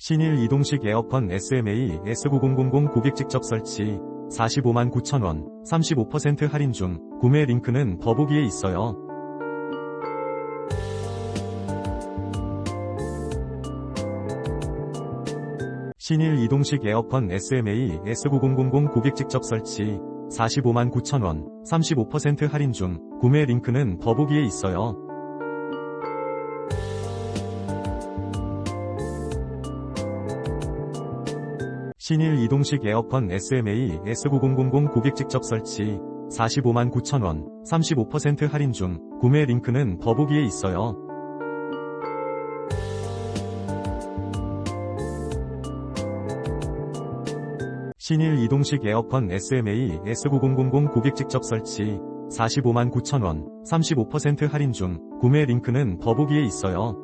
신일 이동식 에어컨 SMA-S9000 고객직접설치 459,000원 35% 할인 중. 구매 링크는 더보기에 있어요. 신일 이동식 에어컨 SMA-S9000 고객직접설치 459,000원 35% 할인 중. 구매 링크는 더보기에 있어요. 신일 이동식 에어컨 SMA-S9000 고객직접설치 459,000원 35% 할인 중. 구매 링크는 더보기에 있어요. 신일 이동식 에어컨 SMA-S9000 고객직접설치 459,000원 35% 할인 중. 구매 링크는 더보기에 있어요.